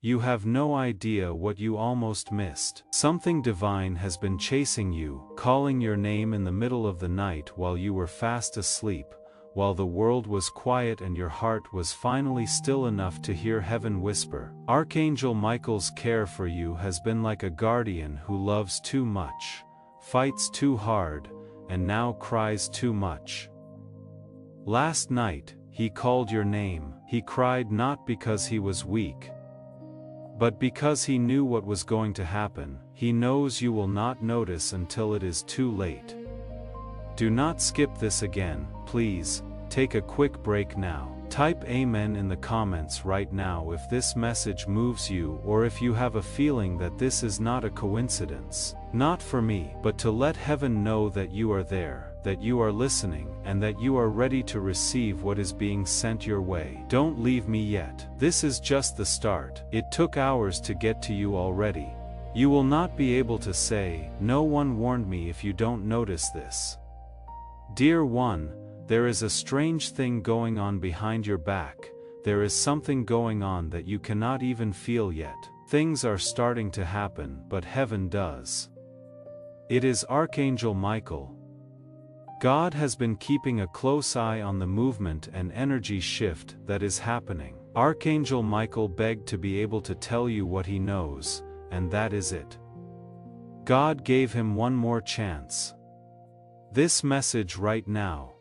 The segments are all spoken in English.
You have no idea what you almost missed. Something divine has been chasing you, calling your name in the middle of the night while you were fast asleep, while the world was quiet and your heart was finally still enough to hear heaven whisper. Archangel Michael's care for you has been like a guardian who loves too much, fights too hard, and now cries too much. Last night, he called your name. He cried not because he was weak, but because he knew what was going to happen. He knows you will not notice until it is too late. Do not skip this again, please. Take a quick break now. Type Amen in the comments right now if this message moves you, or if you have a feeling that this is not a coincidence. Not for me, but to let heaven know that you are there, that you are listening, and that you are ready to receive what is being sent your way. Don't leave me yet. This is just the start. It took hours to get to you already. You will not be able to say, "No one warned me," if you don't notice this. Dear one, there is a strange thing going on behind your back. There is something going on that you cannot even feel yet. Things are starting to happen, but heaven does. It is Archangel Michael. God has been keeping a close eye on the movement and energy shift that is happening. Archangel Michael begged to be able to tell you what he knows, and that is it. God gave him one more chance. This message right now.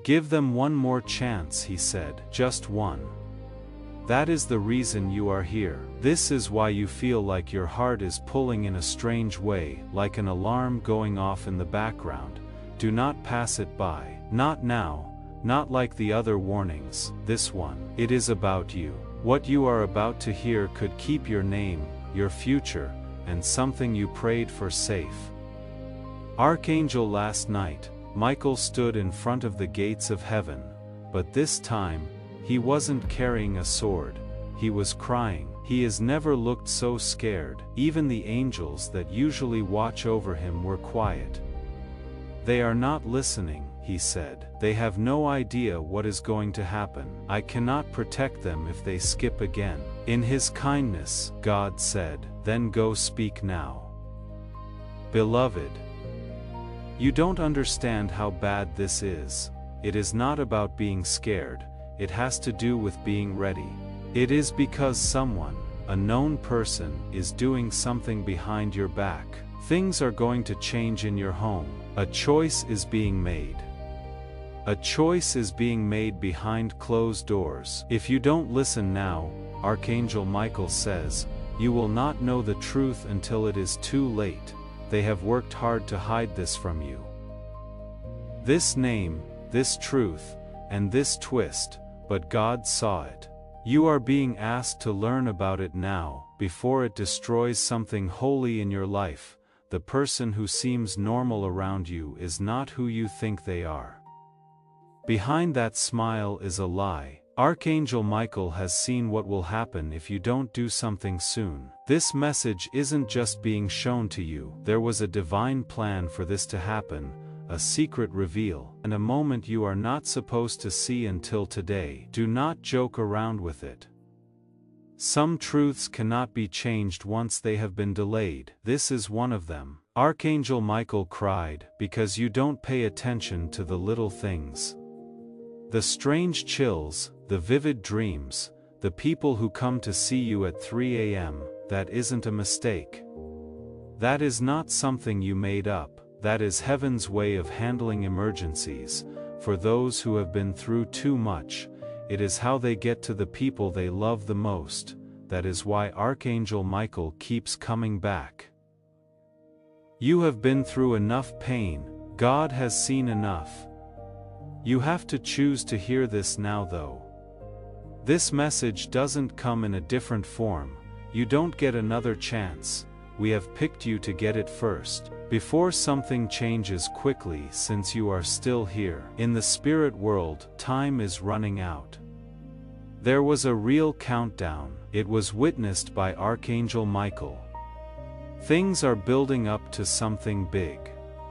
Give them one more chance, he said, just one. That is the reason you are here. This is why you feel like your heart is pulling in a strange way, like an alarm going off in the background. Do not pass it by. Not now, not like the other warnings, this one. It is about you. What you are about to hear could keep your name, your future, and something you prayed for safe. Archangel, last night, Michael stood in front of the gates of heaven, but this time, he wasn't carrying a sword. He was crying. He has never looked so scared. Even the angels that usually watch over him were quiet. They are not listening, he said. They have no idea what is going to happen. I cannot protect them if they skip again. In his kindness, God said, then go speak now. Beloved, you don't understand how bad this is. It is not about being scared. It has to do with being ready. It is because someone, a known person, is doing something behind your back. Things are going to change in your home. A choice is being made. A choice is being made behind closed doors. If you don't listen now, Archangel Michael says, you will not know the truth until it is too late. They have worked hard to hide this from you. This name, this truth, and this twist, but God saw it. You are being asked to learn about it now, before it destroys something holy in your life. The person who seems normal around you is not who you think they are. Behind that smile is a lie. Archangel Michael has seen what will happen if you don't do something soon. This message isn't just being shown to you. There was a divine plan for this to happen, a secret reveal, and a moment you are not supposed to see until today. Do not joke around with it. Some truths cannot be changed once they have been delayed. This is one of them. Archangel Michael cried, because you don't pay attention to the little things. The strange chills, the vivid dreams, the people who come to see you at 3 a.m., that isn't a mistake. That is not something you made up. That is heaven's way of handling emergencies. For those who have been through too much, it is how they get to the people they love the most. That is why Archangel Michael keeps coming back. You have been through enough pain. God has seen enough. You have to choose to hear this now, though. This message doesn't come in a different form. You don't get another chance. We have picked you to get it first. Before something changes quickly, since you are still here. In the spirit world, time is running out. There was a real countdown. It was witnessed by Archangel Michael. Things are building up to something big.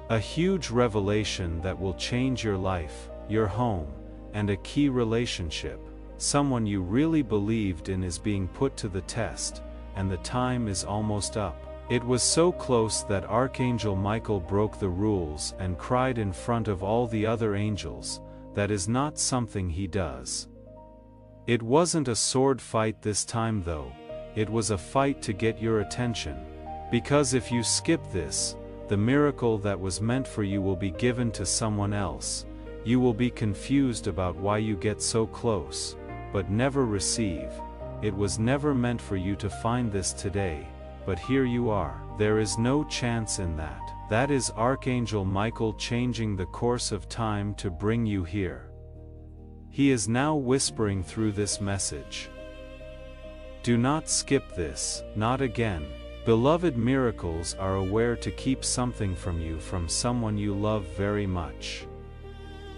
A huge revelation that will change your life, your home, and a key relationship. someone you really believed in is being put to the test, and the time is almost up. It was so close that Archangel Michael broke the rules and cried in front of all the other angels. That is not something he does. It wasn't a sword fight this time though, it was a fight to get your attention. Because if you skip this, the miracle that was meant for you will be given to someone else. You will be confused about why you get so close, but never receive. It was never meant for you to find this today, but here you are. There is no chance in that. That is Archangel Michael changing the course of time to bring you here. He is now whispering through this message. Do not skip this, not again. Beloved, miracles are aware to keep something from you from someone you love very much.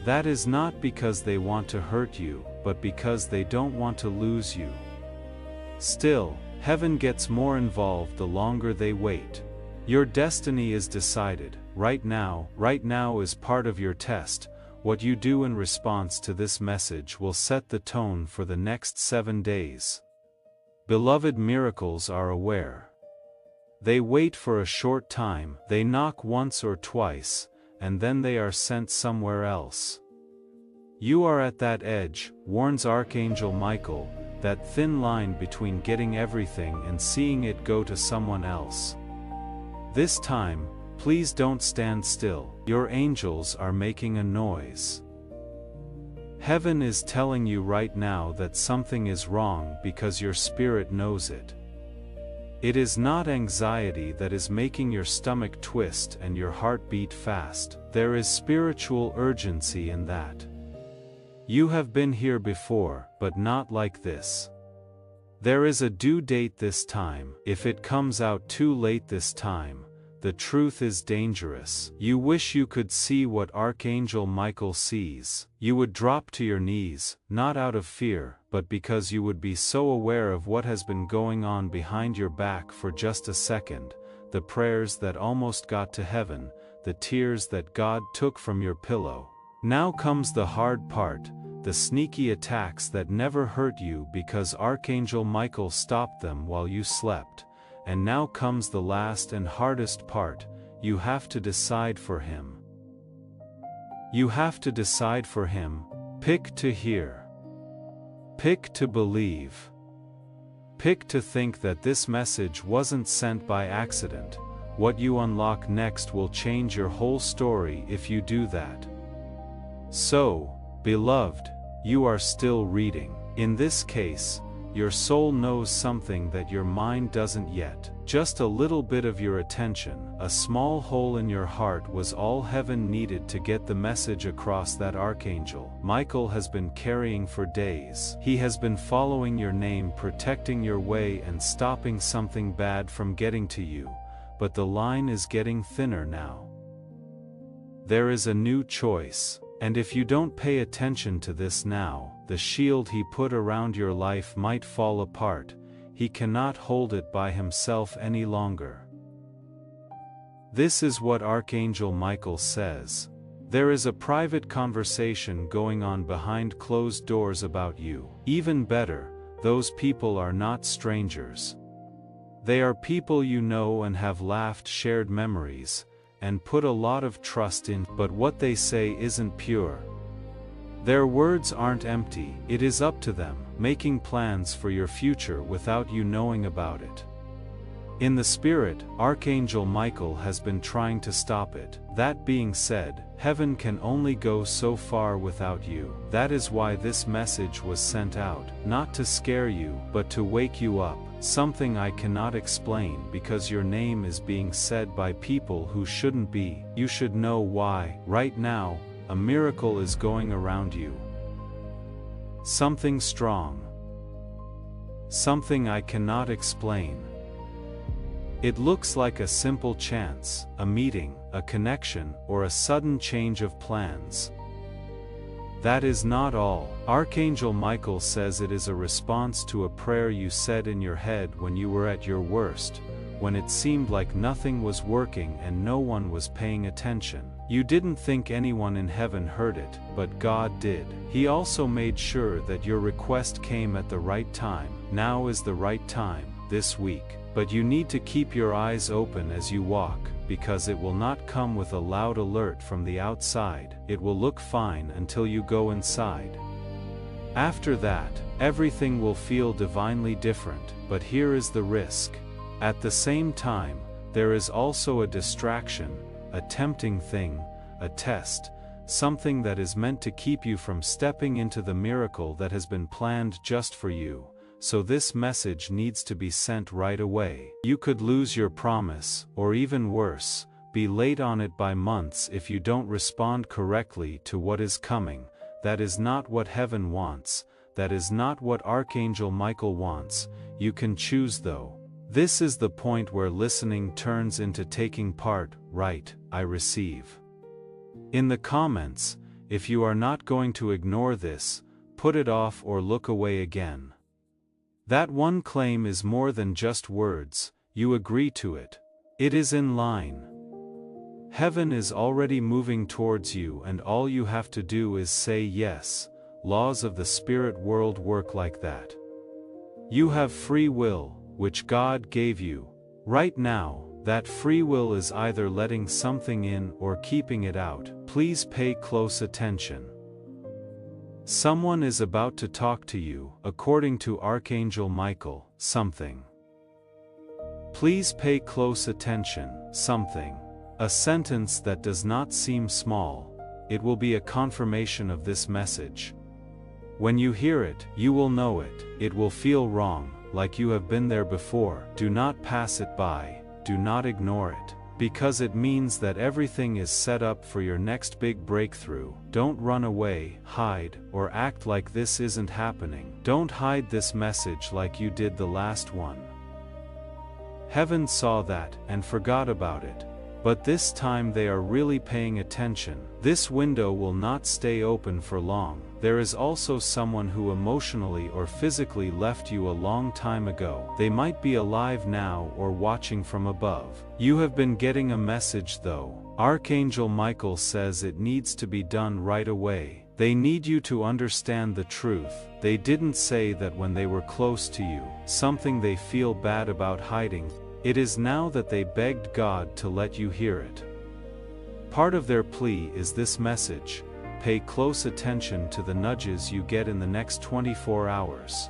That is not because they want to hurt you, but because they don't want to lose you. Still, heaven gets more involved the longer they wait. Your destiny is decided. Right now is part of your test. What you do in response to this message will set the tone for the next 7 days. Beloved, miracles are aware. They wait for a short time, they knock once or twice, and then they are sent somewhere else. You are at that edge, warns Archangel Michael, that thin line between getting everything and seeing it go to someone else. This time, please don't stand still. Your angels are making a noise. Heaven is telling you right now that something is wrong because your spirit knows it. It is not anxiety that is making your stomach twist and your heart beat fast. There is spiritual urgency in that. You have been here before, but not like this. There is a due date this time. If it comes out too late this time, the truth is dangerous. You wish you could see what Archangel Michael sees. You would drop to your knees, not out of fear, but because you would be so aware of what has been going on behind your back for just a second, the prayers that almost got to heaven, the tears that God took from your pillow. Now comes the hard part, the sneaky attacks that never hurt you because Archangel Michael stopped them while you slept. And now comes the last and hardest part. You have to decide for him. You have to decide for him. Pick to hear. Pick to believe. Pick to think that this message wasn't sent by accident. What you unlock next will change your whole story if you do that. So, beloved, you are still reading. In this case, your soul knows something that your mind doesn't yet. Just a little bit of your attention, a small hole in your heart was all heaven needed to get the message across that Archangel Michael has been carrying for days. He has been following your name, protecting your way and stopping something bad from getting to you, but the line is getting thinner now. There is a new choice. And if you don't pay attention to this now, the shield he put around your life might fall apart. He cannot hold it by himself any longer. This is what Archangel Michael says. There is a private conversation going on behind closed doors about you. Even better, those people are not strangers. They are people you know and have laughed, shared memories, and put a lot of trust in, but what they say isn't pure. Their words aren't empty. It is up to them, making plans for your future without you knowing about it. In the spirit, Archangel Michael has been trying to stop it. That being said, heaven can only go so far without you. That is why this message was sent out, not to scare you, but to wake you up. Something I cannot explain because your name is being said by people who shouldn't be. You should know why. Right now, a miracle is going around you. Something strong. Something I cannot explain. It looks like a simple chance, a meeting, a connection, or a sudden change of plans. That is not all. Archangel Michael says it is a response to a prayer you said in your head when you were at your worst, when it seemed like nothing was working and no one was paying attention. You didn't think anyone in heaven heard it, but God did. He also made sure that your request came at the right time. Now is the right time, this week. But you need to keep your eyes open as you walk, because it will not come with a loud alert from the outside. It will look fine until you go inside. After that, everything will feel divinely different, but here is the risk. At the same time, there is also a distraction, a tempting thing, a test, something that is meant to keep you from stepping into the miracle that has been planned just for you. So this message needs to be sent right away. You could lose your promise, or even worse, be late on it by months if you don't respond correctly to what is coming. That is not what heaven wants. That is not what Archangel Michael wants. You can choose though. This is the point where listening turns into taking part. Right, I receive. In the comments, if you are not going to ignore this, put it off or look away again. That one claim is more than just words, you agree to it. It is in line. Heaven is already moving towards you and all you have to do is say yes. Laws of the spirit world work like that. You have free will, which God gave you. Right now, that free will is either letting something in or keeping it out. Please pay close attention. Someone is about to talk to you, according to Archangel Michael, something. Please pay close attention, something. A sentence that does not seem small. It will be a confirmation of this message. When you hear it, you will know it. It will feel wrong, like you have been there before. Do not pass it by, do not ignore it. Because it means that everything is set up for your next big breakthrough. Don't run away, hide, or act like this isn't happening. Don't hide this message like you did the last one. Heaven saw that and forgot about it. But this time they are really paying attention. This window will not stay open for long. There is also someone who emotionally or physically left you a long time ago. They might be alive now or watching from above. You have been getting a message though. Archangel Michael says it needs to be done right away. They need you to understand the truth. They didn't say that when they were close to you, something they feel bad about hiding. It is now that they begged God to let you hear it. Part of their plea is this message. Pay close attention to the nudges you get in the next 24 hours.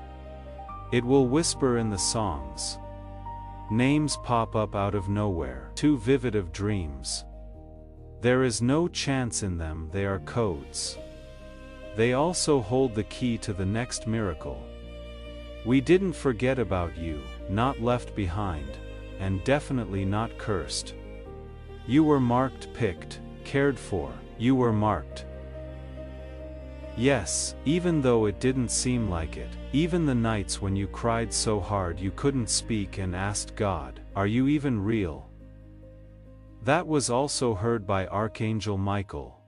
It will whisper in the songs. Names pop up out of nowhere, too vivid of dreams. There is no chance in them, they are codes. They also hold the key to the next miracle. We didn't forget about you, not left behind, and definitely not cursed. You were marked, picked, cared for. You were marked. Yes, even though it didn't seem like it, even the nights when you cried so hard you couldn't speak and asked God, "Are you even real?" That was also heard by Archangel Michael.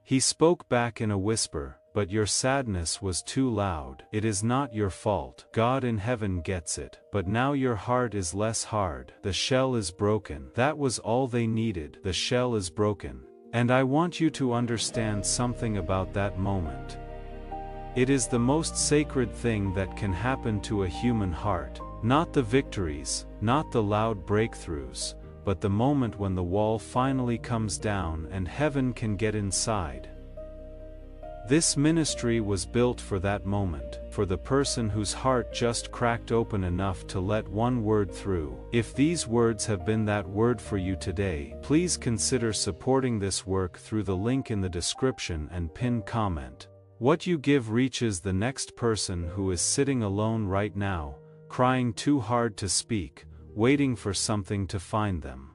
He spoke back in a whisper, "But your sadness was too loud. It is not your fault. God in heaven gets it. But now your heart is less hard. The shell is broken." That was all they needed. The shell is broken. And I want you to understand something about that moment. It is the most sacred thing that can happen to a human heart. Not the victories, not the loud breakthroughs, but the moment when the wall finally comes down and heaven can get inside. This ministry was built for that moment, for the person whose heart just cracked open enough to let one word through. If these words have been that word for you today, please consider supporting this work through the link in the description and pinned comment. What you give reaches the next person who is sitting alone right now, crying too hard to speak, waiting for something to find them.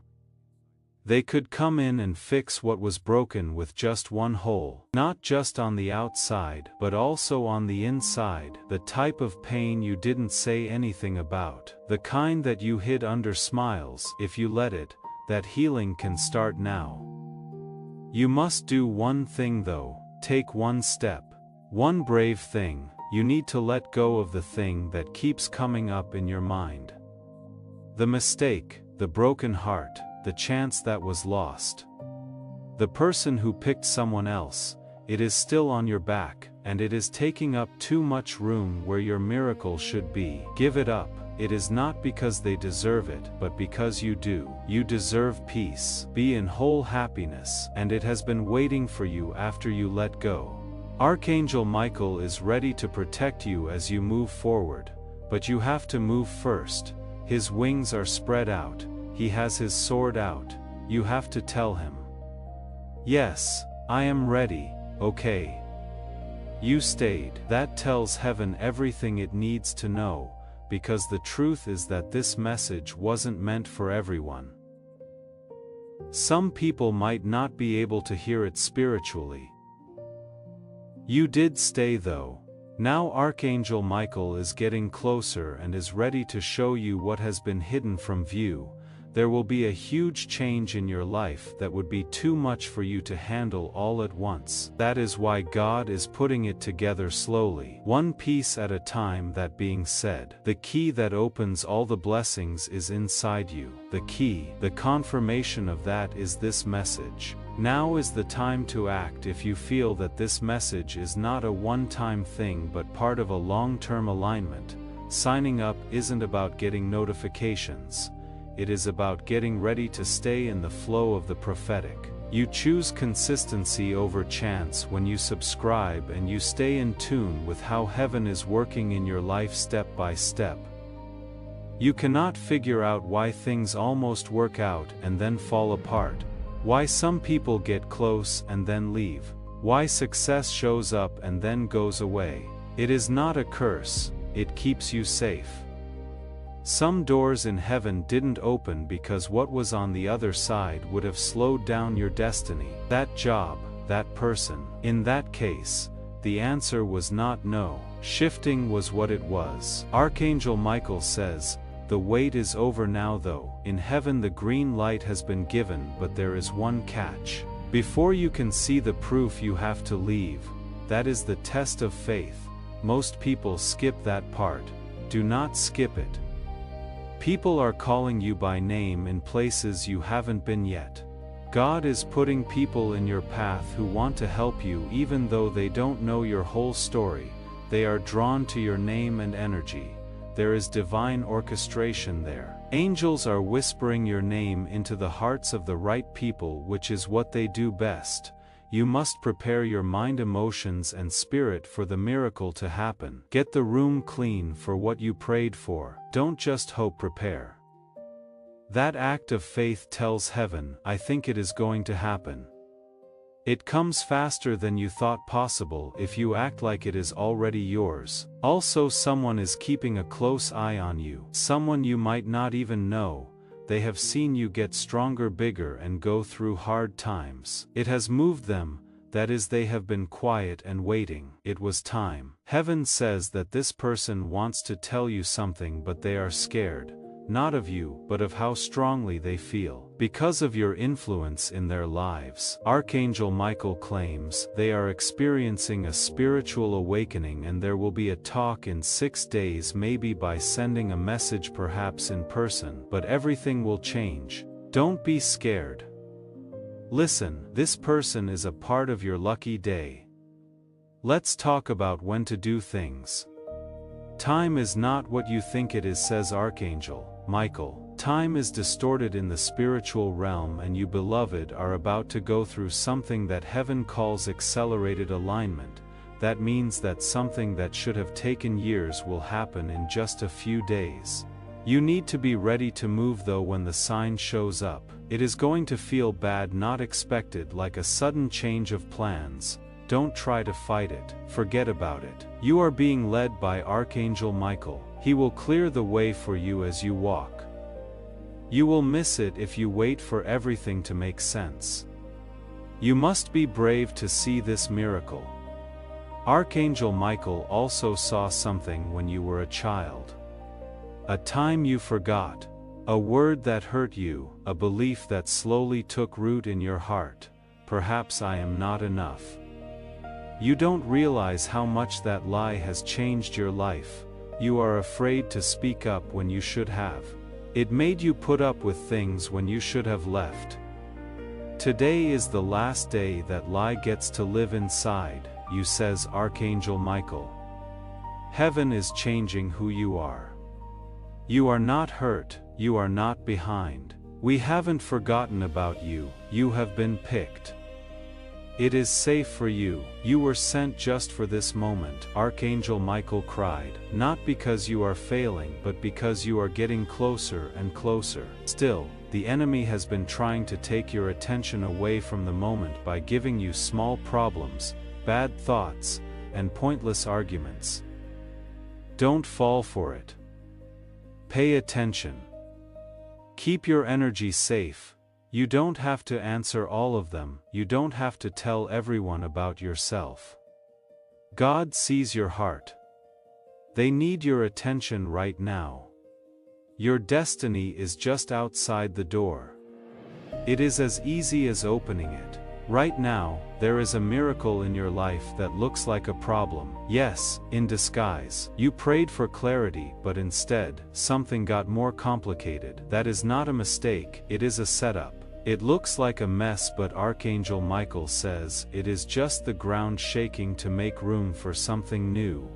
They could come in and fix what was broken with just one hole, not just on the outside, but also on the inside, the type of pain you didn't say anything about, the kind that you hid under smiles. If you let it, that healing can start now. You must do one thing though. take one step. One brave thing. You need to let go of the thing that keeps coming up in your mind. The mistake, the broken heart, the chance that was lost. The person who picked someone else. It is still on your back, and it is taking up too much room where your miracle should be. Give it up. It is not because they deserve it, but because you do. You deserve peace. Be in whole happiness, and it has been waiting for you after you let go. Archangel Michael is ready to protect you as you move forward, but you have to move first. His wings are spread out. He has his sword out. You have to tell him, "Yes, I am ready, okay." You stayed. That tells heaven everything it needs to know, because the truth is that this message wasn't meant for everyone. Some people might not be able to hear it spiritually. You did stay though. Now Archangel Michael is getting closer and is ready to show you what has been hidden from view. There will be a huge change in your life that would be too much for you to handle all at once. That is why God is putting it together slowly, one piece at a time. That being said, the key that opens all the blessings is inside you. The key, the confirmation of that is this message. Now is the time to act if you feel that this message is not a one-time thing but part of a long-term alignment. Signing up isn't about getting notifications. It is about getting ready to stay in the flow of the prophetic. You choose consistency over chance when you subscribe, and you stay in tune with how heaven is working in your life step by step. You cannot figure out why things almost work out and then fall apart, why some people get close and then leave, why success shows up and then goes away. It is not a curse, it keeps you safe. Some doors in heaven didn't open because what was on the other side would have slowed down your destiny. That job, that person. In that case, the answer was not no. Shifting was what it was. Archangel Michael says, "The wait is over now though." In heaven the green light has been given, but there is one catch. Before you can see the proof you have to leave. That is the test of faith. Most people skip that part. Do not skip it. People are calling you by name in places you haven't been yet. God is putting people in your path who want to help you even though they don't know your whole story. They are drawn to your name and energy. There is divine orchestration there. Angels are whispering your name into the hearts of the right people, which is what they do best. You must prepare your mind, emotions and spirit for the miracle to happen. Get the room clean for what you prayed for. Don't just hope, prepare. That act of faith tells heaven, "I think it is going to happen." It comes faster than you thought possible if you act like it is already yours. Also, someone is keeping a close eye on you. Someone you might not even know. They have seen you get stronger, bigger and go through hard times. It has moved them, that is, they have been quiet and waiting. It was time. Heaven says that this person wants to tell you something, but they are scared. Not of you, but of how strongly they feel. Because of your influence in their lives. Archangel Michael claims they are experiencing a spiritual awakening, and there will be a talk in 6 days, maybe by sending a message, perhaps in person, but everything will change. Don't be scared. Listen, this person is a part of your lucky day. Let's talk about when to do things. Time is not what you think it is, says Archangel Michael. Time is distorted in the spiritual realm, and you, beloved, are about to go through something that heaven calls accelerated alignment. That means that something that should have taken years will happen in just a few days. You need to be ready to move though when the sign shows up. It is going to feel bad, not expected, like a sudden change of plans. Don't try to fight it. Forget about it. You are being led by Archangel Michael. He will clear the way for you as you walk. You will miss it if you wait for everything to make sense. You must be brave to see this miracle. Archangel Michael also saw something when you were a child. A time you forgot. A word that hurt you. A belief that slowly took root in your heart. Perhaps I am not enough. You don't realize how much that lie has changed your life. You are afraid to speak up when you should have. It made you put up with things when you should have left. Today is the last day that lie gets to live inside you, says Archangel Michael. Heaven is changing who you are. You are not hurt, you are not behind. We haven't forgotten about you, you have been picked. It is safe for you, you were sent just for this moment, Archangel Michael cried, not because you are failing but because you are getting closer and closer. Still, the enemy has been trying to take your attention away from the moment by giving you small problems, bad thoughts, and pointless arguments. Don't fall for it. Pay attention. Keep your energy safe. You don't have to answer all of them, you don't have to tell everyone about yourself. God sees your heart. They need your attention right now. Your destiny is just outside the door. It is as easy as opening it. Right now, there is a miracle in your life that looks like a problem. Yes, in disguise. You prayed for clarity, but instead, something got more complicated. That is not a mistake, it is a setup. It looks like a mess, but Archangel Michael says it is just the ground shaking to make room for something new.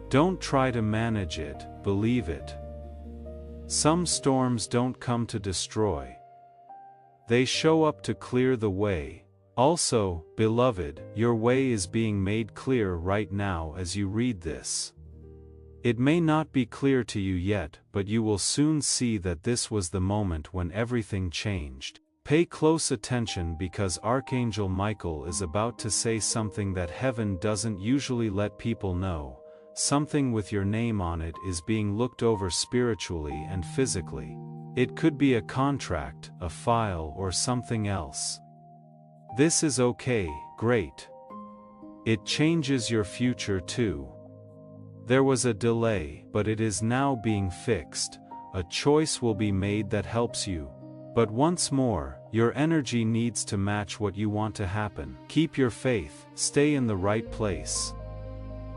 Don't try to manage it, believe it. Some storms don't come to destroy. They show up to clear the way. Also, beloved, your way is being made clear right now as you read this. It may not be clear to you yet, but you will soon see that this was the moment when everything changed. Pay close attention because Archangel Michael is about to say something that heaven doesn't usually let people know. Something with your name on it is being looked over spiritually and physically. It could be a contract, a file, or something else. This is okay, great. It changes your future too. There was a delay, but it is now being fixed. A choice will be made that helps you. But once more, your energy needs to match what you want to happen. Keep your faith, stay in the right place.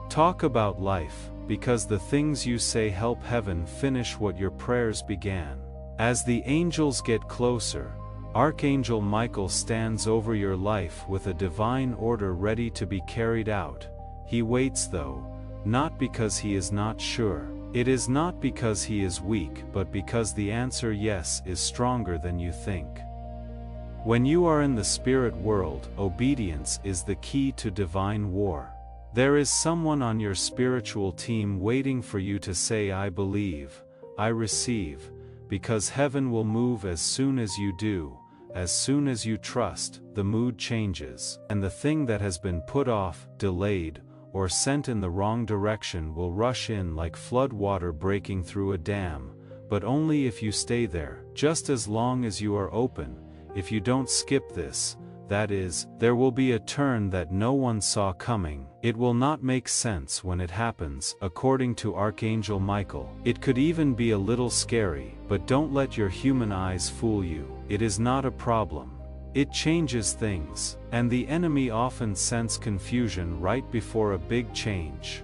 Talk about life, because the things you say help heaven finish what your prayers began. As the angels get closer, Archangel Michael stands over your life with a divine order ready to be carried out. He waits though, not because he is not sure. It is not because he is weak, but because the answer yes is stronger than you think. When you are in the spirit world, obedience is the key to divine war. There is someone on your spiritual team waiting for you to say I believe, I receive, because heaven will move as soon as you do. As soon as you trust, the mood changes, and the thing that has been put off, delayed, or sent in the wrong direction will rush in like flood water breaking through a dam, but only if you stay there, just as long as you are open. If you don't skip this, that is, there will be a turn that no one saw coming. It will not make sense when it happens, according to Archangel Michael. It could even be a little scary, but don't let your human eyes fool you. It is not a problem. It changes things, and the enemy often senses confusion right before a big change.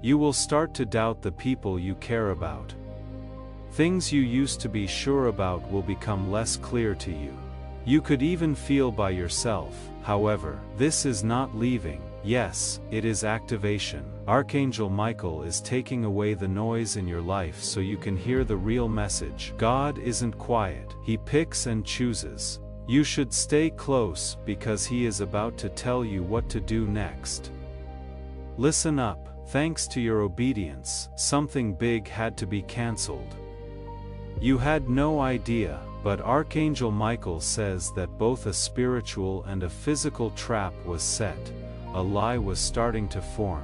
You will start to doubt the people you care about. Things you used to be sure about will become less clear to you. You could even feel by yourself. However, this is not leaving. Yes, it is activation. Archangel Michael is taking away the noise in your life so you can hear the real message. God isn't quiet. He picks and chooses. You should stay close because he is about to tell you what to do next. Listen up. Thanks to your obedience, something big had to be cancelled. You had no idea, but Archangel Michael says that both a spiritual and a physical trap was set. A lie was starting to form.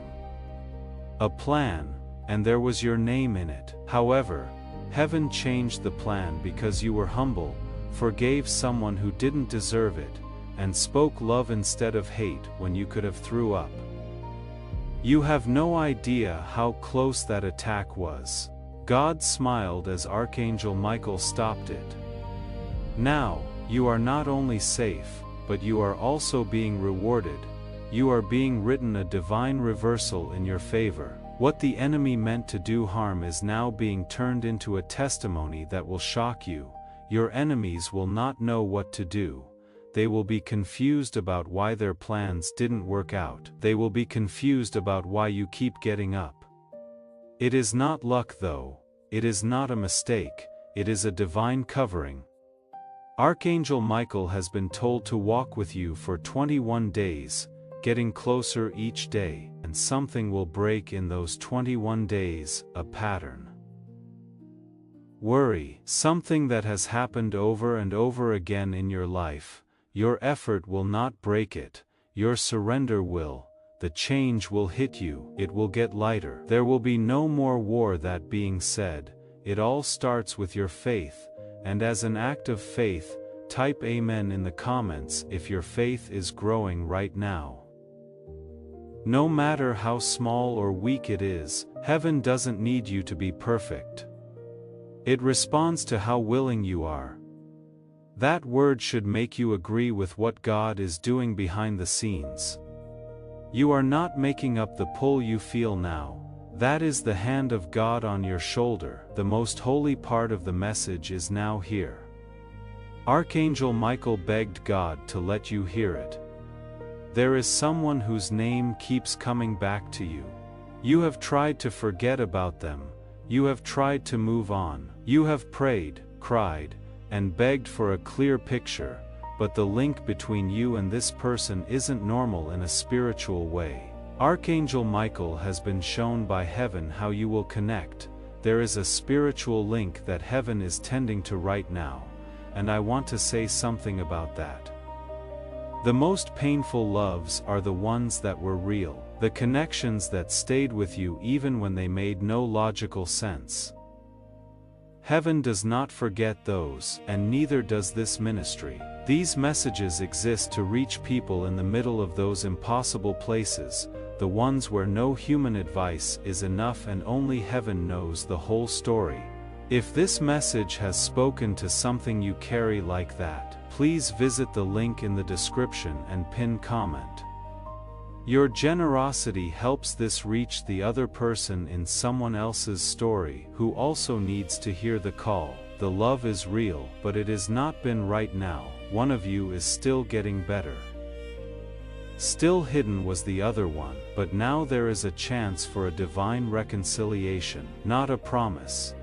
A plan, and there was your name in it. However, heaven changed the plan because you were humble, forgave someone who didn't deserve it, and spoke love instead of hate when you could have threw up. You have no idea how close that attack was. God smiled as Archangel Michael stopped it. Now, you are not only safe, but you are also being rewarded. you are being written a divine reversal in your favor. What the enemy meant to do harm is now being turned into a testimony that will shock you. Your enemies will not know what to do. They will be confused about why their plans didn't work out. They will be confused about why you keep getting up. It is not luck though. It is not a mistake. It is a divine covering. Archangel Michael has been told to walk with you for 21 days, getting closer each day, and something will break in those 21 days, a pattern. Worry, something that has happened over and over again in your life. Your effort will not break it, your surrender will. The change will hit you, it will get lighter. There will be no more war. That being said, it all starts with your faith, and as an act of faith, type Amen in the comments if your faith is growing right now. No matter how small or weak it is, heaven doesn't need you to be perfect. It responds to how willing you are. That word should make you agree with what God is doing behind the scenes. You are not making up the pull you feel now. That is the hand of God on your shoulder. The most holy part of the message is now here. Archangel Michael begged God to let you hear it. There is someone whose name keeps coming back to you. You have tried to forget about them. You have tried to move on. You have prayed, cried, and begged for a clear picture, but the link between you and this person isn't normal in a spiritual way. Archangel Michael has been shown by heaven how you will connect. There is a spiritual link that heaven is tending to right now, and I want to say something about that. The most painful loves are the ones that were real, the connections that stayed with you even when they made no logical sense. Heaven does not forget those, and neither does this ministry. These messages exist to reach people in the middle of those impossible places, the ones where no human advice is enough and only heaven knows the whole story. If this message has spoken to something you carry like that, please visit the link in the description and pin comment. Your generosity helps this reach the other person in someone else's story who also needs to hear the call. The love is real, but it has not been right now. One of you is still getting better. Still hidden was the other one, but now there is a chance for a divine reconciliation, not a promise.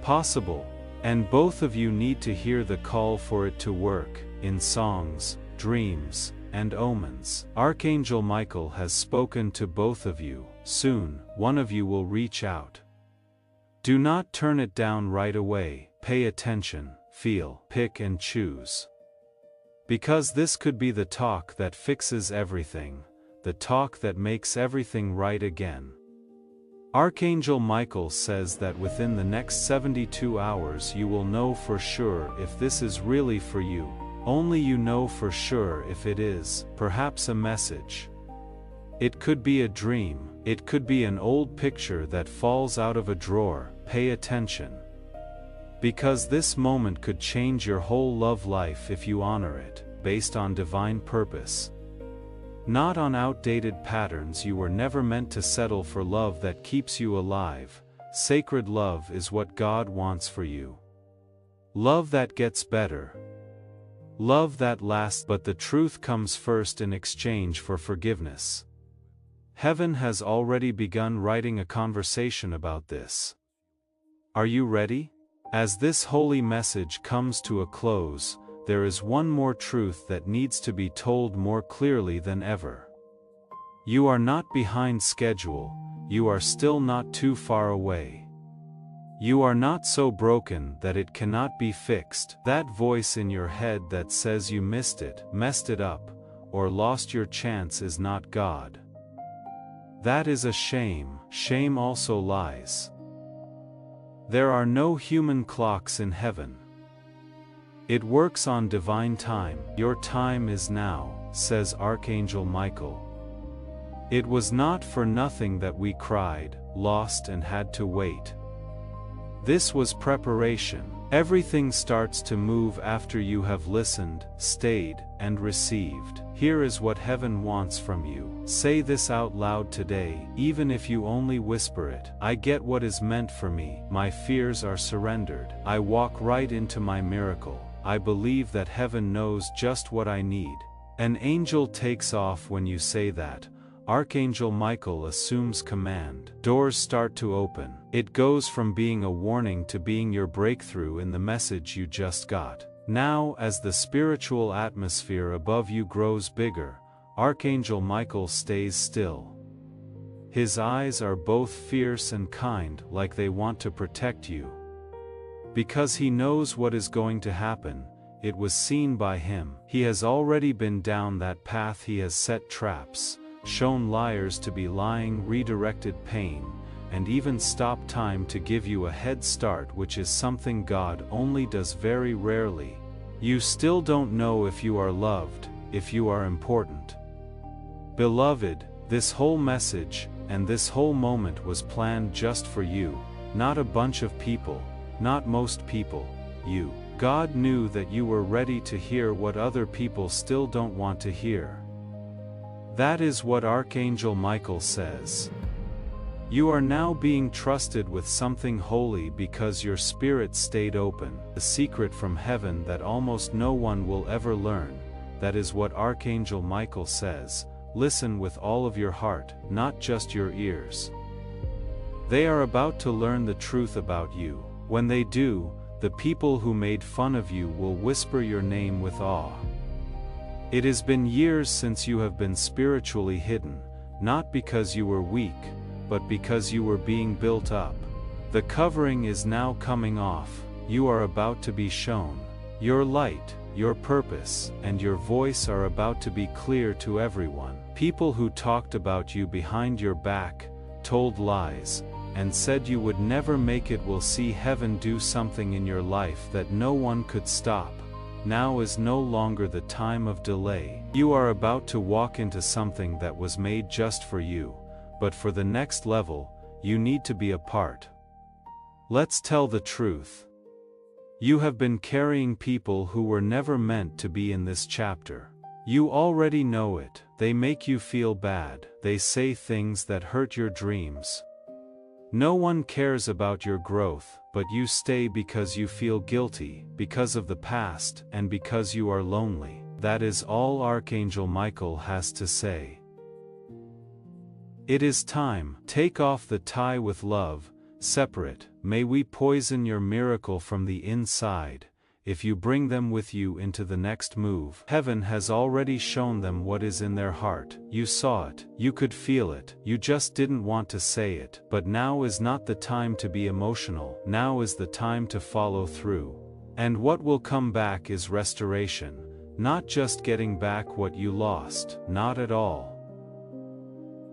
Possible, and both of you need to hear the call for it to work, in songs, dreams, and omens. Archangel Michael has spoken to both of you. Soon, one of you will reach out. Do not turn it down right away. Pay attention, feel, pick and choose. Because this could be the talk that fixes everything, the talk that makes everything right again. Archangel Michael says that within the next 72 hours you will know for sure if this is really for you. Only you know for sure if it is, perhaps a message. It could be a dream, it could be an old picture that falls out of a drawer. Pay attention. Because this moment could change your whole love life if you honor it, based on divine purpose. Not on outdated patterns. You were never meant to settle for love that keeps you alive. Sacred love is what God wants for you. Love that gets better. Love that lasts, but the truth comes first in exchange for forgiveness. Heaven has already begun writing a conversation about this. Are you ready? As this holy message comes to a close, there is one more truth that needs to be told more clearly than ever. You are not behind schedule, you are still not too far away. You are not so broken that it cannot be fixed. That voice in your head that says you missed it, messed it up, or lost your chance is not God. That is a shame. Shame also lies. There are no human clocks in heaven. It works on divine time. Your time is now, says Archangel Michael. It was not for nothing that we cried, lost and had to wait. This was preparation. Everything starts to move after you have listened, stayed, and received. Here is what heaven wants from you. Say this out loud today, even if you only whisper it. I get what is meant for me. My fears are surrendered. I walk right into my miracle. I believe that heaven knows just what I need. An angel takes off when you say that. Archangel Michael assumes command. Doors start to open. It goes from being a warning to being your breakthrough in the message you just got. Now, as the spiritual atmosphere above you grows bigger, Archangel Michael stays still. His eyes are both fierce and kind, like they want to protect you. Because he knows what is going to happen, it was seen by him. He has already been down that path. He has set traps, shown liars to be lying, redirected pain, and even stopped time to give you a head start, which is something God only does very rarely. You still don't know if you are loved, if you are important. Beloved, this whole message, and this whole moment was planned just for you, not a bunch of people, not most people, you. God knew that you were ready to hear what other people still don't want to hear. That is what Archangel Michael says. You are now being trusted with something holy because your spirit stayed open, a secret from heaven that almost no one will ever learn. That is what Archangel Michael says. Listen with all of your heart, not just your ears. They are about to learn the truth about you. When they do, the people who made fun of you will whisper your name with awe. It has been years since you have been spiritually hidden, not because you were weak, but because you were being built up. The covering is now coming off. You are about to be shown. Your light, your purpose, and your voice are about to be clear to everyone. People who talked about you behind your back, told lies, and said you would never make it will see heaven do something in your life that no one could stop. Now is no longer the time of delay. You are about to walk into something that was made just for you, but for the next level, you need to be a part. Let's tell the truth. You have been carrying people who were never meant to be in this chapter. You already know it. They make you feel bad. They say things that hurt your dreams. No one cares about your growth, but you stay because you feel guilty, because of the past, and because you are lonely. That is all Archangel Michael has to say. It is time. Take off the tie with love. Separate. May we poison your miracle from the inside. If you bring them with you into the next move, heaven has already shown them what is in their heart. You saw it, you could feel it, you just didn't want to say it. But now is not the time to be emotional. Now is the time to follow through. And what will come back is restoration, not just getting back what you lost, not at all.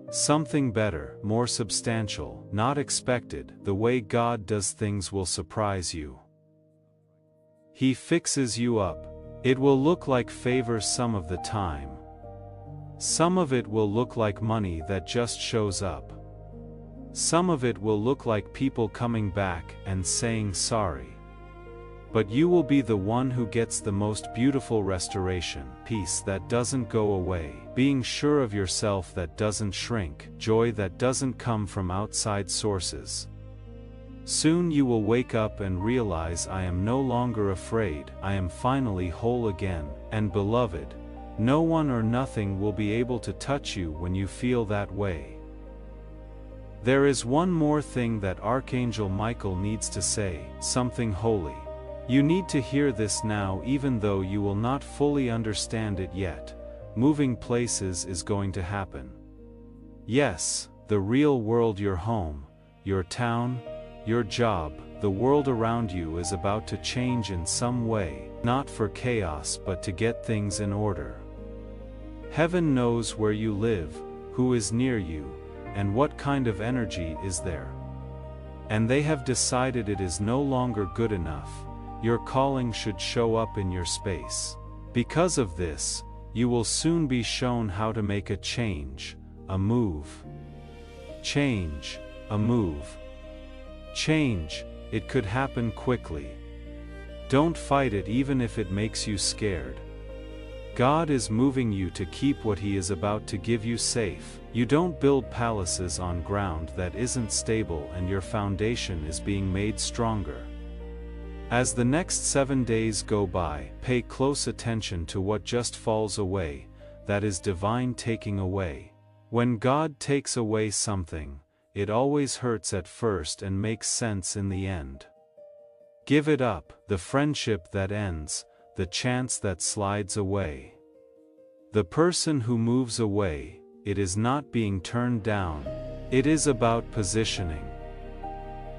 Something better, more substantial, not expected. The way God does things will surprise you. He fixes you up. It will look like favor some of the time. Some of it will look like money that just shows up. Some of it will look like people coming back and saying sorry. But you will be the one who gets the most beautiful restoration, peace that doesn't go away, being sure of yourself that doesn't shrink, joy that doesn't come from outside sources. Soon you will wake up and realize I am no longer afraid, I am finally whole again. And beloved, no one or nothing will be able to touch you when you feel that way. There is one more thing that Archangel Michael needs to say, something holy. You need to hear this now even though you will not fully understand it yet. Moving places is going to happen. Yes, the real world, your home, your town, your job, the world around you is about to change in some way, not for chaos but to get things in order. Heaven knows where you live, who is near you, and what kind of energy is there. And they have decided it is no longer good enough. Your calling should show up in your space. Because of this, you will soon be shown how to make a change, a move. Change, a move. Change, it could happen quickly. Don't fight it even if it makes you scared. God is moving you to keep what He is about to give you safe. You don't build palaces on ground that isn't stable, and your foundation is being made stronger. As the next 7 days go by, pay close attention to what just falls away, that is divine taking away. When God takes away something, it always hurts at first and makes sense in the end. Give it up, the friendship that ends, the chance that slides away. The person who moves away, it is not being turned down, it is about positioning.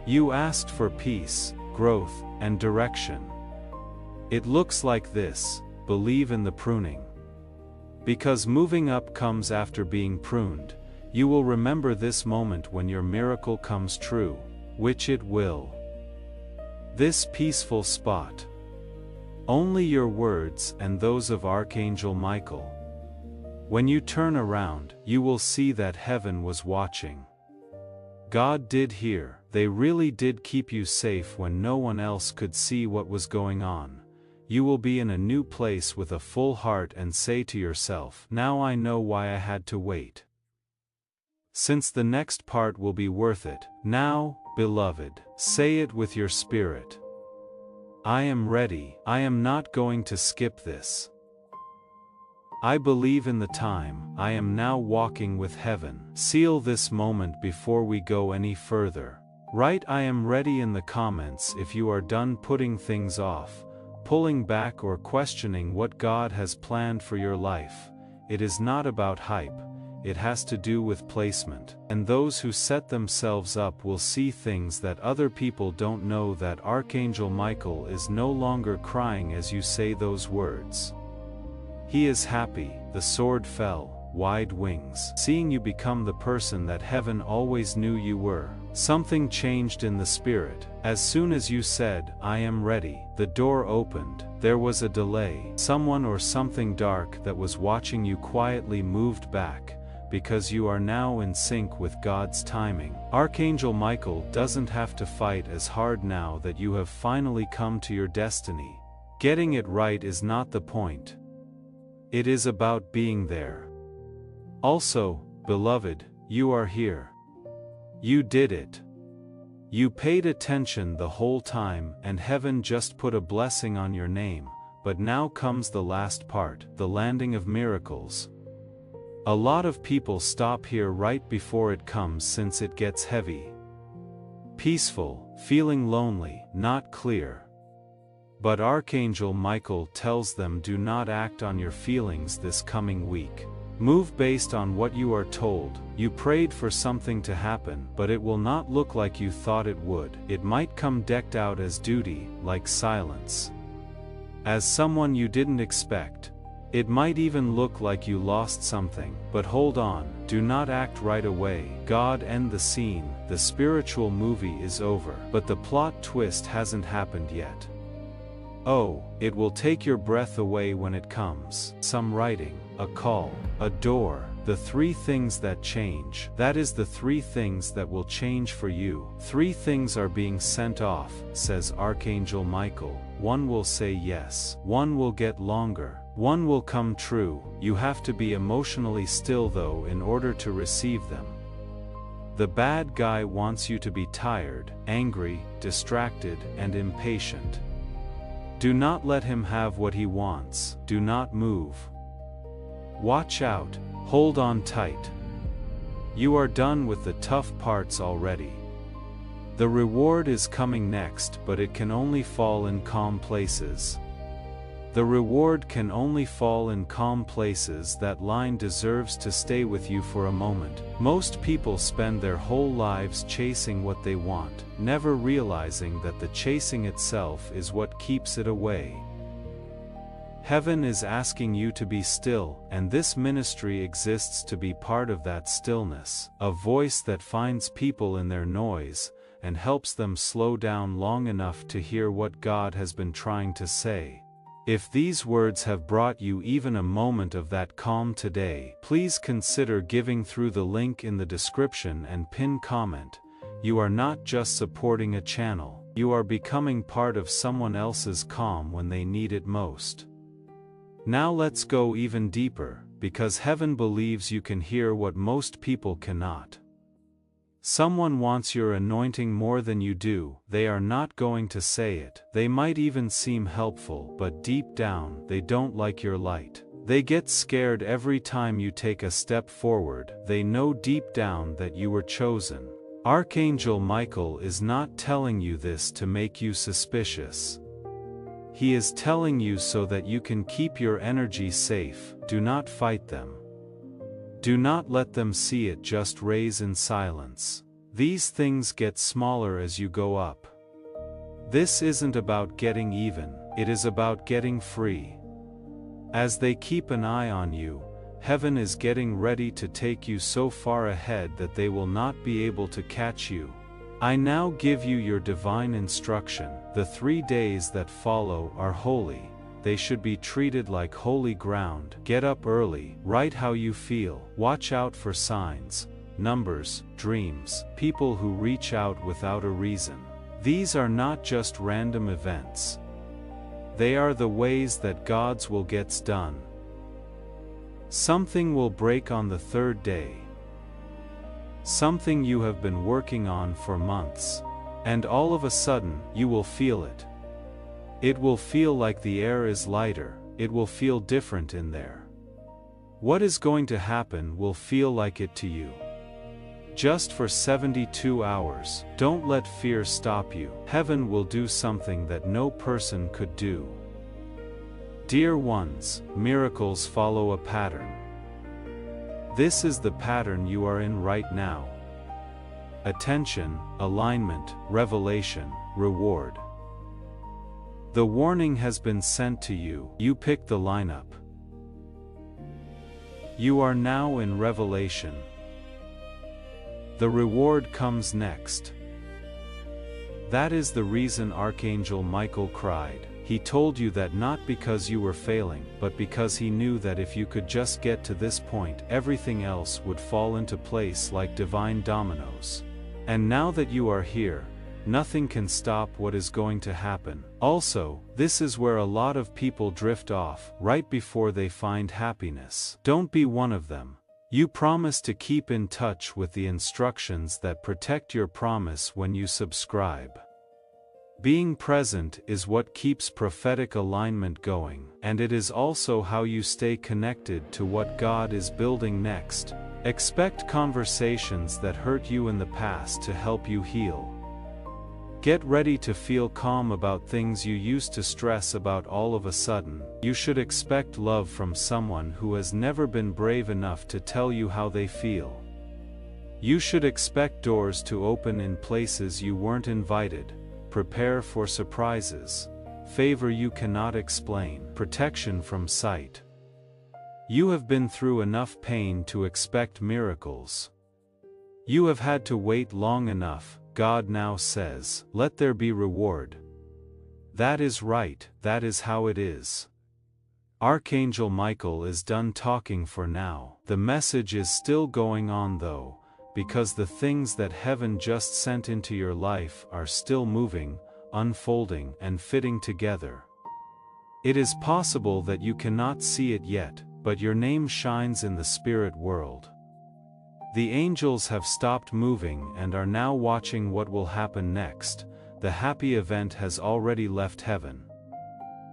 You asked for peace, growth, and direction. It looks like this: believe in the pruning. Because moving up comes after being pruned, you will remember this moment when your miracle comes true, which it will. This peaceful spot. Only your words and those of Archangel Michael. When you turn around, you will see that heaven was watching. God did hear. They really did keep you safe when no one else could see what was going on. You will be in a new place with a full heart and say to yourself, "Now I know why I had to wait." Since the next part will be worth it. Now, beloved, say it with your spirit. I am ready. I am not going to skip this. I believe in the time. I am now walking with heaven. Seal this moment before we go any further. Write "I am ready" in the comments if you are done putting things off, pulling back, or questioning what God has planned for your life. It is not about hype. It has to do with placement. And those who set themselves up will see things that other people don't know. That Archangel Michael is no longer crying as you say those words. He is happy. The sword fell, wide wings, seeing you become the person that heaven always knew you were. Something changed in the spirit. As soon as you said, "I am ready," the door opened. There was a delay. Someone or something dark that was watching you quietly moved back, because you are now in sync with God's timing. Archangel Michael doesn't have to fight as hard now that you have finally come to your destiny. Getting it right is not the point. It is about being there. Also, beloved, you are here. You did it. You paid attention the whole time, and heaven just put a blessing on your name. But now comes the last part, the landing of miracles. A lot of people stop here right before it comes, since it gets heavy. Peaceful, feeling lonely, not clear. But Archangel Michael tells them, do not act on your feelings this coming week. Move based on what you are told. You prayed for something to happen, but it will not look like you thought it would. It might come decked out as duty, like silence. As someone you didn't expect. It might even look like you lost something, but hold on, do not act right away. God end the scene, the spiritual movie is over, but the plot twist hasn't happened yet. Oh, it will take your breath away when it comes. Some writing, a call, a door, the 3 things that change. That is the 3 things that will change for you. 3 things are being sent off, says Archangel Michael. 1 will say yes. 1 will get longer. 1 will come true. You have to be emotionally still though in order to receive them. The bad guy wants you to be tired, angry, distracted, and impatient. Do not let him have what he wants. Do not move. Watch out. Hold on tight. You are done with the tough parts already. The reward is coming next, but it can only fall in calm places. The reward can only fall in calm places. That line deserves to stay with you for a moment. Most people spend their whole lives chasing what they want, never realizing that the chasing itself is what keeps it away. Heaven is asking you to be still, and this ministry exists to be part of that stillness. A voice that finds people in their noise, and helps them slow down long enough to hear what God has been trying to say. If these words have brought you even a moment of that calm today, please consider giving through the link in the description and pinned comment. You are not just supporting a channel. You are becoming part of someone else's calm when they need it most. Now let's go even deeper, because heaven believes you can hear what most people cannot. Someone wants your anointing more than you do. They are not going to say it. They might even seem helpful, but deep down, they don't like your light. They get scared every time you take a step forward. They know deep down that you were chosen. Archangel Michael is not telling you this to make you suspicious. He is telling you so that you can keep your energy safe. Do not fight them. Do not let them see it, just raise in silence. These things get smaller as you go up. This isn't about getting even, it is about getting free. As they keep an eye on you, heaven is getting ready to take you so far ahead that they will not be able to catch you. I now give you your divine instruction. The 3 days that follow are holy. They should be treated like holy ground. Get up early, write how you feel, watch out for signs, numbers, dreams, people who reach out without a reason. These are not just random events. They are the ways that God's will gets done. Something will break on the 3rd day. Something you have been working on for months. And all of a sudden, you will feel it. It will feel like the air is lighter, it will feel different in there. What is going to happen will feel like it to you. Just for 72 hours, don't let fear stop you. Heaven will do something that no person could do. Dear ones, miracles follow a pattern. This is the pattern you are in right now. Attention, alignment, revelation, reward. The warning has been sent to you. You pick the lineup. You are now in revelation. The reward comes next. That is the reason Archangel Michael cried. He told you that not because you were failing, but because he knew that if you could just get to this point, everything else would fall into place like divine dominoes. And now that you are here, nothing can stop what is going to happen. Also, this is where a lot of people drift off, right before they find happiness. Don't be one of them. You promise to keep in touch with the instructions that protect your promise when you subscribe. Being present is what keeps prophetic alignment going, and it is also how you stay connected to what God is building next. Expect conversations that hurt you in the past to help you heal. Get ready to feel calm about things you used to stress about all of a sudden. You should expect love from someone who has never been brave enough to tell you how they feel. You should expect doors to open in places you weren't invited. Prepare for surprises. Favor you cannot explain. Protection from sight. You have been through enough pain to expect miracles. You have had to wait long enough. God now says, let there be reward. That is right, that is how it is. Archangel Michael is done talking for now. The message is still going on though, because the things that heaven just sent into your life are still moving, unfolding, and fitting together. It is possible that you cannot see it yet, but your name shines in the spirit world. The angels have stopped moving and are now watching what will happen next. The happy event has already left heaven.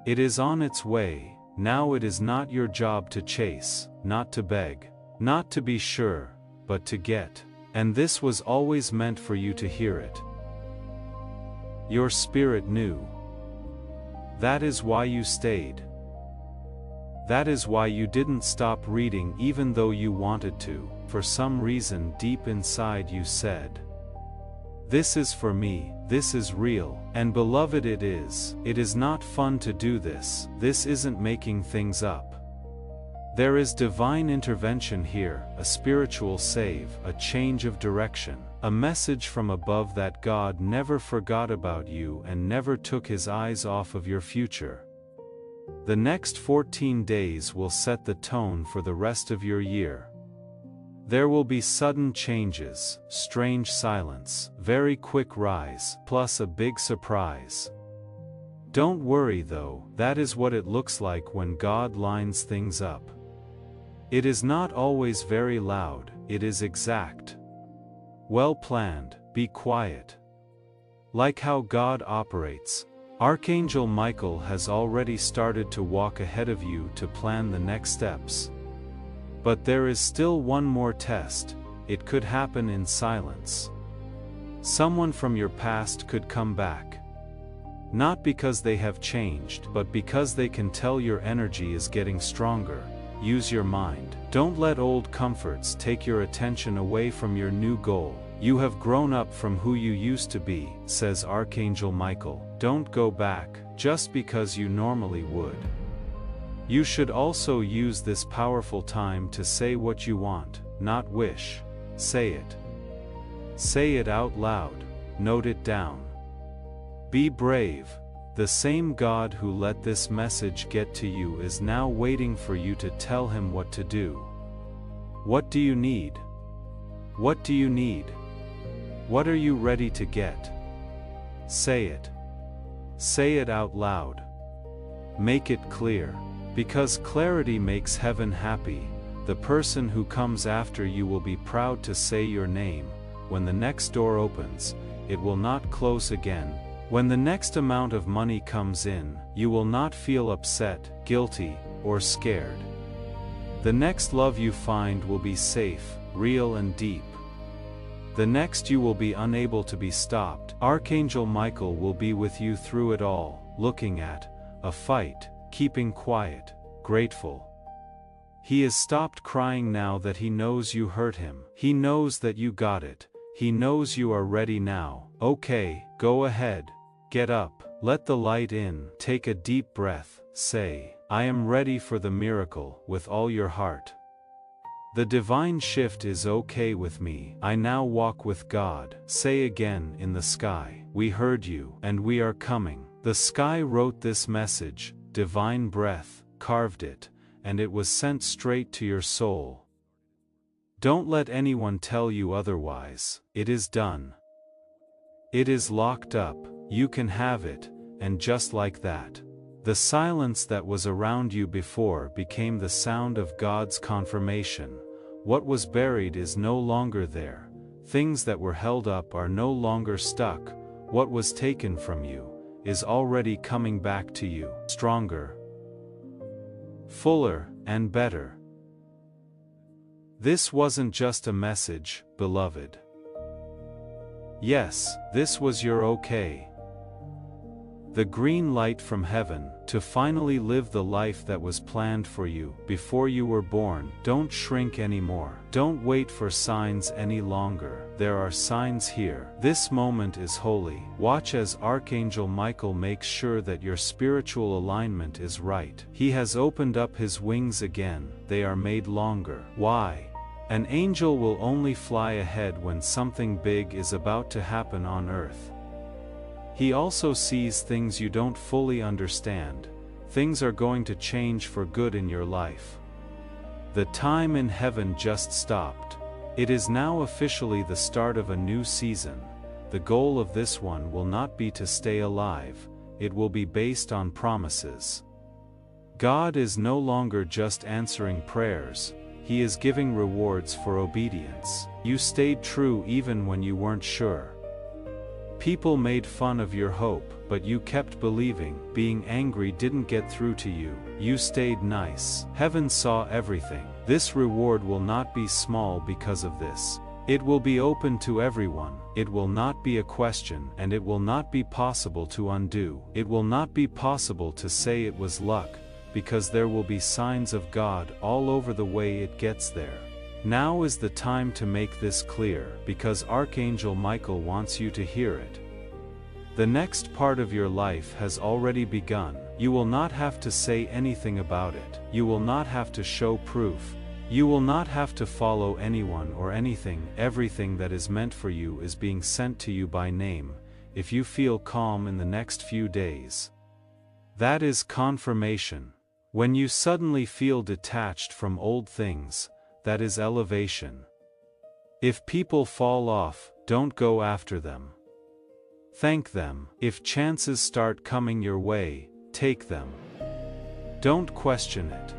It is on its way. Now it is not your job to chase, not to beg, not to be sure, but to get. And this was always meant for you to hear it. Your spirit knew. That is why you stayed. That is why you didn't stop reading even though you wanted to. For some reason deep inside you said, this is for me, this is real, and beloved it is. It is not fun to do this. This isn't making things up. There is divine intervention here, a spiritual save, a change of direction, a message from above that God never forgot about you and never took his eyes off of your future. The next 14 days will set the tone for the rest of your year. There will be sudden changes, strange silence, very quick rise, plus a big surprise. Don't worry though, that is what it looks like when God lines things up. It is not always very loud, it is exact. Well planned, be quiet. Like how God operates, Archangel Michael has already started to walk ahead of you to plan the next steps. But there is still one more test. It could happen in silence. Someone from your past could come back. Not because they have changed, but because they can tell your energy is getting stronger. Use your mind. Don't let old comforts take your attention away from your new goal. You have grown up from who you used to be, says Archangel Michael. Don't go back, just because you normally would. You should also use this powerful time to say what you want, not wish. Say it. Say it out loud. Note it down. Be brave. The same God who let this message get to you is now waiting for you to tell him what to do. What do you need? What do you need? What are you ready to get? Say it. Say it out loud. Make it clear. Because clarity makes heaven happy. The person who comes after you will be proud to say your name. When the next door opens, it will not close again. When the next amount of money comes in, you will not feel upset, guilty, or scared. The next love you find will be safe, real and deep. The next you will be unable to be stopped. Archangel Michael will be with you through it all, looking at a fight, keeping quiet, grateful. He has stopped crying now that he knows you hurt him. He knows that you got it. He knows you are ready now. Okay, go ahead. Get up. Let the light in. Take a deep breath. Say, I am ready for the miracle, with all your heart. The divine shift is okay with me. I now walk with God. Say again in the sky. We heard you, and we are coming. The sky wrote this message. Divine breath carved it, and it was sent straight to your soul. Don't let anyone tell you otherwise. It is done. It is locked up. You can have it, and just like that. The silence that was around you before became the sound of God's confirmation. What was buried is no longer there. Things that were held up are no longer stuck. What was taken from you is already coming back to you, stronger, fuller, and better. This wasn't just a message, beloved. Yes, this was your okay. The green light from heaven, to finally live the life that was planned for you before you were born. Don't shrink anymore. Don't wait for signs any longer. There are signs here. This moment is holy. Watch as Archangel Michael makes sure that your spiritual alignment is right. He has opened up his wings again. They are made longer. Why? An angel will only fly ahead when something big is about to happen on earth. He also sees things you don't fully understand. Things are going to change for good in your life. The time in heaven just stopped. It is now officially the start of a new season. The goal of this one will not be to stay alive. It will be based on promises. God is no longer just answering prayers. He is giving rewards for obedience. You stayed true even when you weren't sure. People made fun of your hope, but you kept believing. Being angry didn't get through to you. You stayed nice. Heaven saw everything. This reward will not be small because of this. It will be open to everyone. It will not be a question, and it will not be possible to undo. It will not be possible to say it was luck, because there will be signs of God all over the way it gets there. Now is the time to make this clear, because Archangel Michael wants you to hear it. The next part of your life has already begun. You will not have to say anything about it. You will not have to show proof. You will not have to follow anyone or anything. Everything that is meant for you is being sent to you by name. If you feel calm in the next few days, that is confirmation. When you suddenly feel detached from old things, that is elevation. If people fall off, don't go after them. Thank them. If chances start coming your way, take them. Don't question it.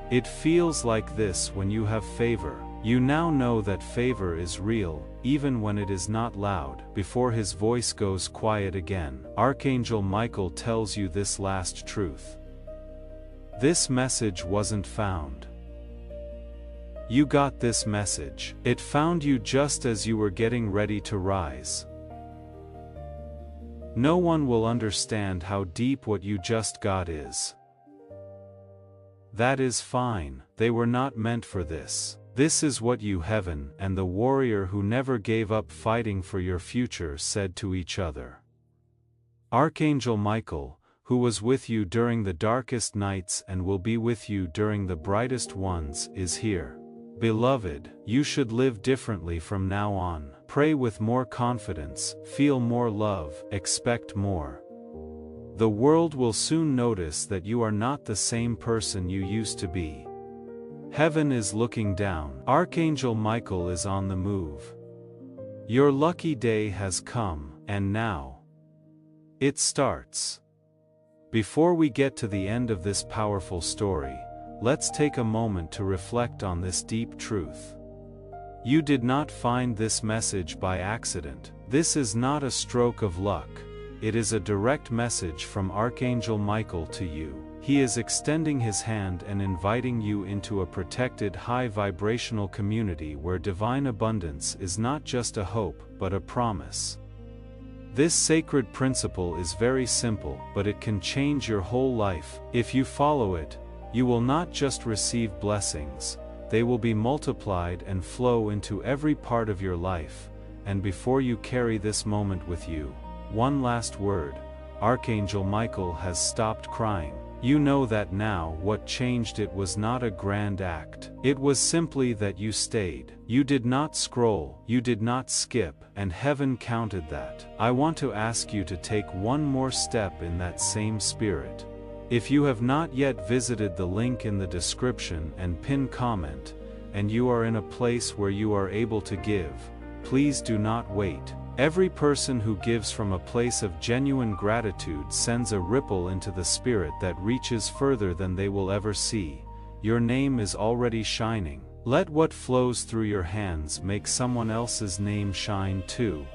It feels like this when you have favor. You now know that favor is real, even when it is not loud. Before his voice goes quiet again, Archangel Michael tells you this last truth. This message wasn't found. You got this message. It found you just as you were getting ready to rise. No one will understand how deep what you just got is. That is fine, they were not meant for this. This is what you, heaven, and the warrior who never gave up fighting for your future said to each other. Archangel Michael, who was with you during the darkest nights and will be with you during the brightest ones, is here. Beloved, you should live differently from now on. Pray with more confidence, feel more love, expect more. The world will soon notice that you are not the same person you used to be. Heaven is looking down. Archangel Michael is on the move. Your lucky day has come, and now it starts. Before we get to the end of this powerful story, let's take a moment to reflect on this deep truth. You did not find this message by accident. This is not a stroke of luck. It is a direct message from Archangel Michael to you. He is extending his hand and inviting you into a protected high vibrational community where divine abundance is not just a hope, but a promise. This sacred principle is very simple, but it can change your whole life. If you follow it, you will not just receive blessings, they will be multiplied and flow into every part of your life. And before you carry this moment with you, one last word. Archangel Michael has stopped crying. You know that now. What changed it was not a grand act. It was simply that you stayed. You did not scroll, you did not skip, and heaven counted that. I want to ask you to take one more step in that same spirit. If you have not yet visited the link in the description and pinned comment, and you are in a place where you are able to give, please do not wait. Every person who gives from a place of genuine gratitude sends a ripple into the spirit that reaches further than they will ever see. Your name is already shining. Let what flows through your hands make someone else's name shine too.